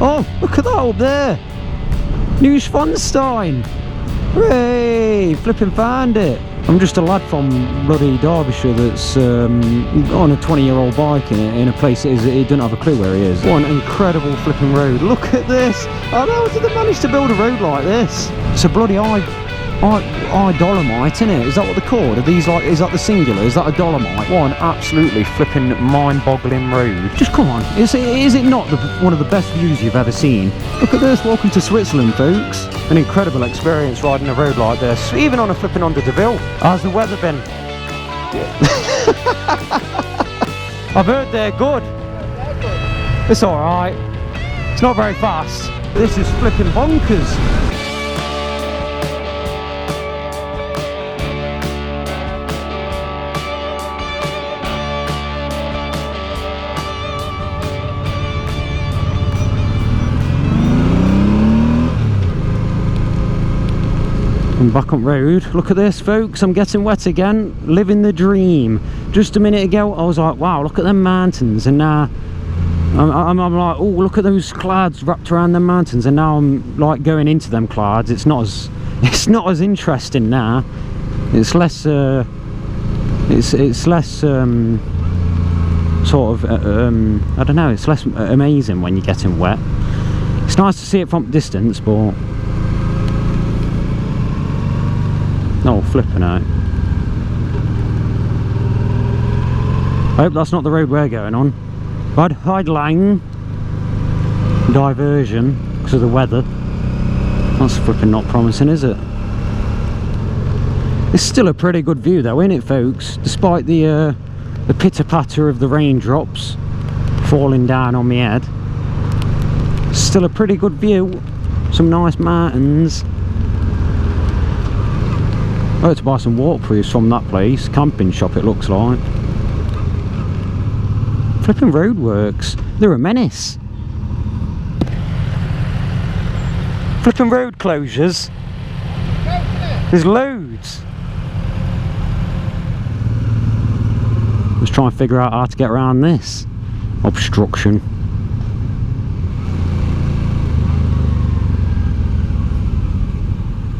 Oh, look at that up there. Neuschwanstein. Hooray! Flipping found it. I'm just a lad from bloody Derbyshire that's on a 20-year-old bike in a place that he doesn't have a clue where he is. What an incredible flipping road. Look at this. How did they manage to build a road like this? It's a bloody dolomite, isn't it? Is that what they're called? Are these like, is that the singular? Is that a dolomite? What an absolutely flipping mind-boggling road. Just come on. Is it not one of the best views you've ever seen? Look at this. Welcome to Switzerland, folks. An incredible experience riding a road like this, even on a flipping under Deville. How's the weather been? I've heard they're good. It's alright. It's not very fast. This is flipping bonkers. I'm back on road. Look at this, folks. I'm getting wet again. Living the dream. Just a minute ago, I was like, wow, look at them mountains. And now I'm like, oh, look at those clouds wrapped around them mountains. And now I'm like going into them clouds. It's not as interesting now. It's less it's less sort of I don't know. It's less amazing when you're getting wet. It's nice to see it from a distance, but oh, flipping out. I hope that's not the road we're going on. Bad Heidlang diversion because of the weather. That's flipping not promising, is it? It's still a pretty good view though, isn't it, folks? Despite the pitter-patter of the raindrops falling down on my head. Still a pretty good view. Some nice mountains. I had to buy some waterproofs from that place. Camping shop it looks like. Flipping roadworks. They're a menace. Flipping road closures. There's loads. Let's try and figure out how to get around this obstruction.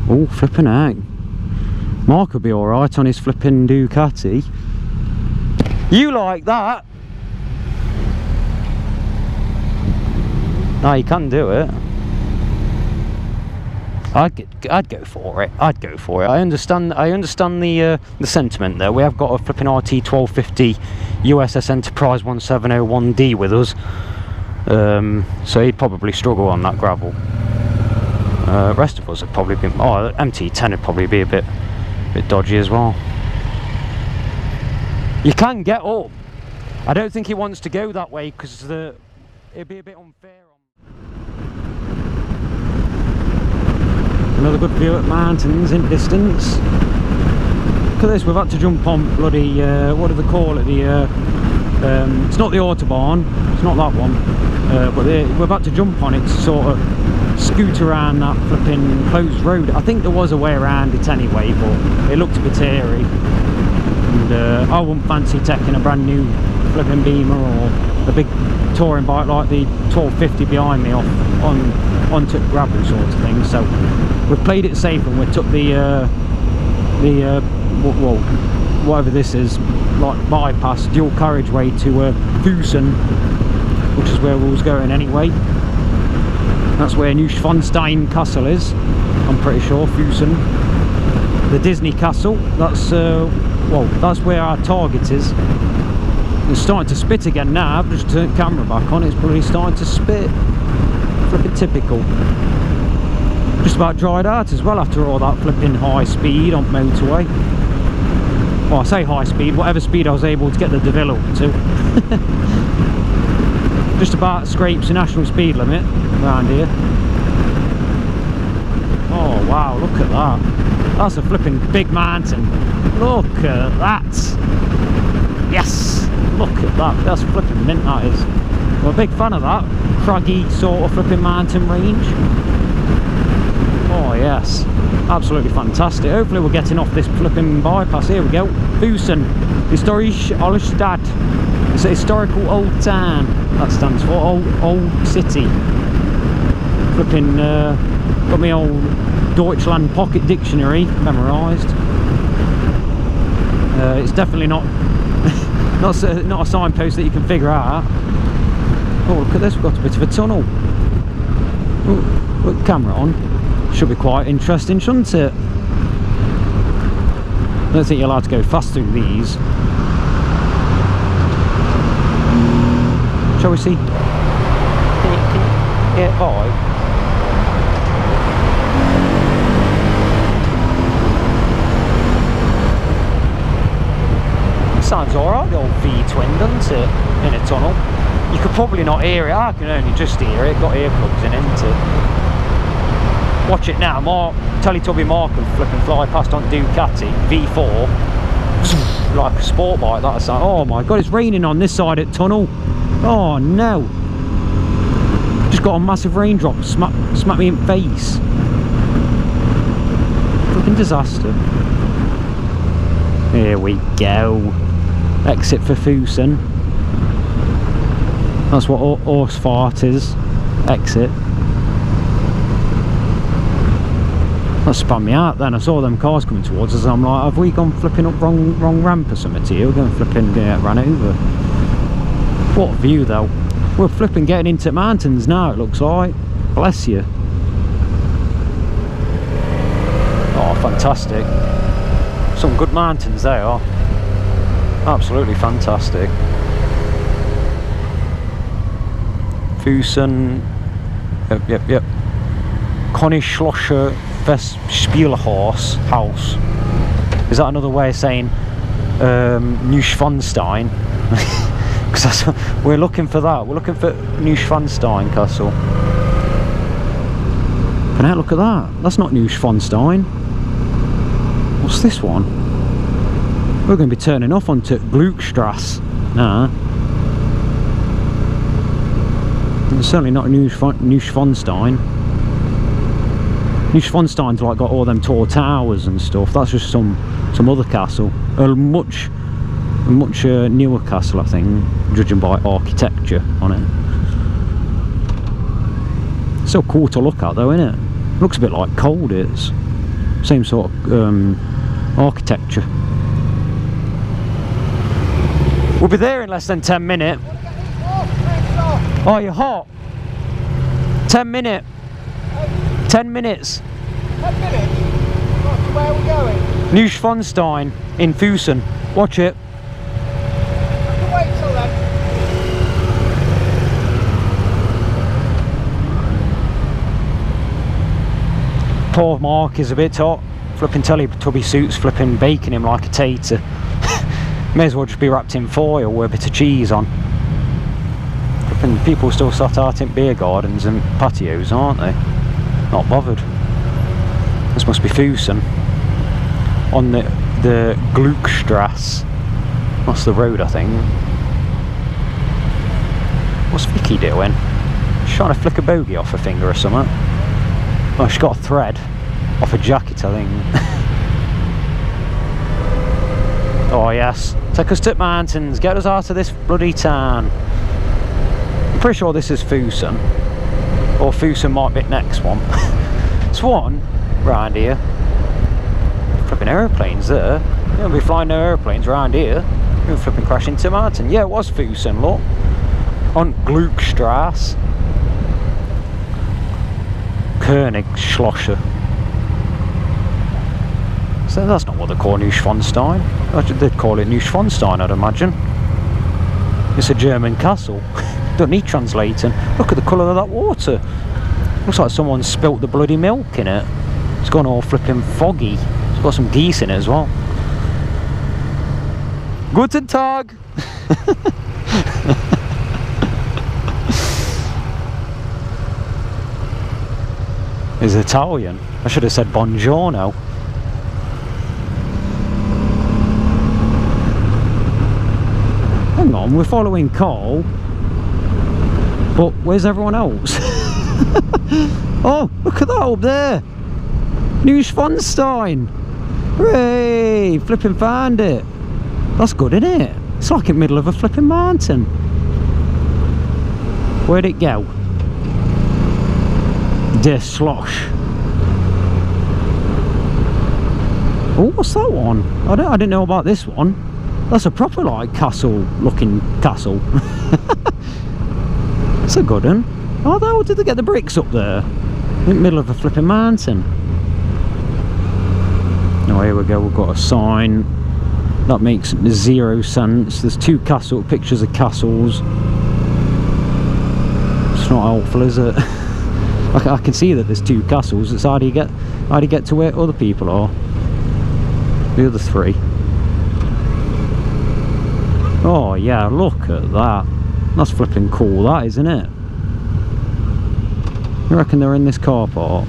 Oh, flipping out. Mark will be alright on his flipping Ducati. You like that? No, you can do it. I'd go for it. I'd go for it. I understand the sentiment there. We have got a flipping RT1250 USS Enterprise 1701D with us, so he'd probably struggle on that gravel. Rest of us have probably been. Oh, MT10 would probably be a bit dodgy as well. You can get up. I don't think he wants to go that way because it'd be a bit unfair. Another good view at mountains in distance. Look at this. We've had to jump on bloody what do they call it? It's not the autobahn. It's not that one. But we've had to jump on it to sort of scoot around that flipping closed road. I think there was a way around it anyway, but it looked a bit hairy. And I wouldn't fancy taking a brand new flipping Beamer or a big touring bike like the 1250 behind me onto gravel sort of thing. So we've played it safe and we took well, whatever this is, like bypass dual carriageway to Füssen, which is where we was going anyway. That's where Neuschwanstein Castle is, I'm pretty sure. Füssen, the Disney Castle. That's well, that's where our target is. It's starting to spit again now. I've just turned the camera back on. It's probably starting to spit. Flipping typical. Just about dried out as well after all that flipping high speed on motorway. Well, I say high speed, whatever speed I was able to get the Deville up to. Just about scrapes the national speed limit around here. Oh wow, look at that. That's a flipping big mountain. Look at that. Yes, look at that. That's flipping mint, that is. I'm a big fan of that craggy sort of flipping mountain range. Oh yes, absolutely fantastic. Hopefully we're getting off this flipping bypass. Here we go. Füssen, historische Altstadt. It's a historical old town. That stands for old city. Flipping, got my old Deutschland pocket dictionary memorised. It's definitely not not a signpost that you can figure out. Oh, look at this, we've got a bit of a tunnel. Oh, put the camera on. Should be quite interesting, shouldn't it? I don't think you're allowed to go fast through these. Shall we see? Can you get by? Sounds alright, the old V-twin, doesn't it? In a tunnel. You could probably not hear it. I can only just hear it. Got earplugs in, isn't it? Watch it now. Teletubby Mark and flipping fly past on Ducati V4. Like a sport bike, that sound. Oh my god, it's raining on this side of the tunnel. Oh no. Just got a massive raindrop smack me in the face. Fucking disaster. Here we go. Exit for Füssen. That's what horse fart is. Exit. That spun me out then. I saw them cars coming towards us and I'm like, have we gone flipping up wrong ramp or something here? We're going flipping get ran over. What a view though. We're flipping getting into mountains now, it looks like. Bless you. Oh, fantastic. Some good mountains they are. Absolutely fantastic. Füssen. Yep. Schloss Spielhaus house. Is that another way of saying Neuschwanstein? Because we're looking for that. We're looking for Neuschwanstein Castle. But now look at that. That's not Neuschwanstein. What's this one? We're going to be turning off onto Glückstrasse. Nah. It's certainly not Neuschwanstein. Neuschwanstein's like got all them tall towers and stuff. That's just some other castle. A much newer castle, I think, judging by architecture on it. So cool to look at though, isn't it? Looks a bit like Colditz. Same sort of architecture. We'll be there in less than 10 minutes. Oh, you're hot. 10 minutes. 10 minutes. 10 minutes? Where are we going? Neuschwanstein in Füssen. Watch it. Wait till then. Poor Mark is a bit hot. Flipping Teletubby suits, flipping baking him like a tater. May as well just be wrapped in foil with a bit of cheese on. Flipping people still sat out in beer gardens and patios, aren't they? Not bothered. This must be Füssen. On the Glückstrasse. That's the road, I think. What's Vicky doing? She's trying to flick a bogey off her finger or something. Oh, she's got a thread off a jacket, I think. Oh yes, take us to the mountains, get us out of this bloody town. I'm pretty sure this is Füssen, or Füssen might be the next one. There's one round here. Flipping aeroplanes there. You don't be flying no aeroplanes around here. You'll flipping crash into a mountain. Yeah, it was Füssen, look. On Glückstrasse. Schloss. So that's not what they call Neuschwanstein. They'd call it Neuschwanstein, I'd imagine. It's a German castle. Don't need translating. Look at the colour of that water. Looks like someone spilt the bloody milk in it. It's gone all flipping foggy. It's got some geese in it as well. Guten Tag! It's Italian. I should have said buongiorno. Hang on, we're following Carl, but where's everyone else? Oh, look at that up there! Neuschwanstein! Hooray! Flipping found it! That's good, isn't it? It's like in the middle of a flipping mountain. Where'd it go? Schloss. Oh, what's that one? I didn't know about this one. That's a proper like castle looking castle. It's a good one. How did they get the bricks up there? In the middle of a flipping mountain. Oh, here we go, we've got a sign. That makes 0 sense. There's 2 pictures of castles. It's not helpful, is it? I can see that there's 2 castles. It's how do you get to where other people are? The other 3. Oh yeah, look at that. That's flipping cool, that, isn't it? You reckon they're in this car park?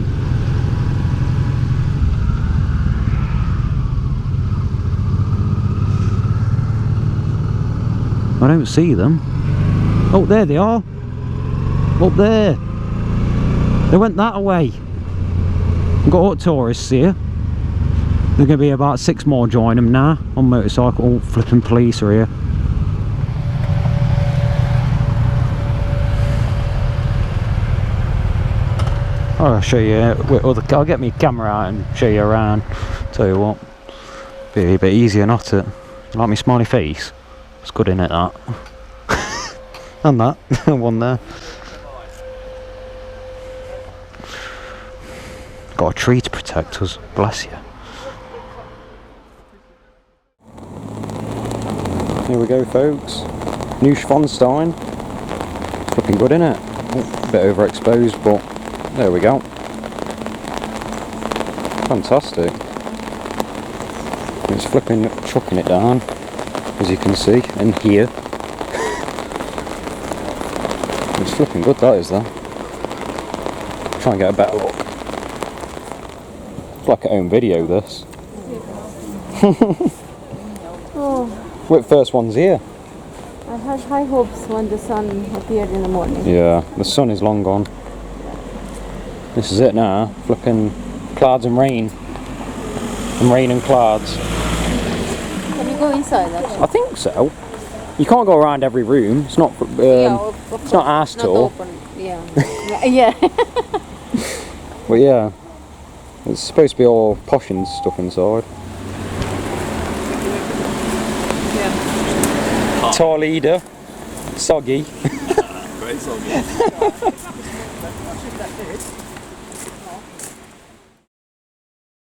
I don't see them. Oh, there they are. Up there. They went that way. We've got tourists here. There's going to be about 6 more join them now on motorcycle. All flipping police are here. I'll show you. I'll get my camera out and show you around. Tell you what, be a bit easier, not it? You like my smiley face? It's good, in it, that. And that one there. Got a tree to protect us. Bless you. Here we go, folks. Neuschwanstein. It's looking good, innit? Oh, a bit overexposed, but there we go. Fantastic. It's flipping, chucking it down, as you can see, and here. It's flipping good, that is, that. Try and get a better look. It's like a home video, this. Oh. We're the first ones here. I had high hopes when the sun appeared in the morning. Yeah, the sun is long gone. This is it now. Flipping clouds and rain. And rain and clouds. Can you go inside, actually? I think so. You can't go around every room. It's not. It's not our tour. Yeah. Yeah. But yeah, it's supposed to be all posh and stuff inside. Yeah. Tour leader, soggy. Very soggy.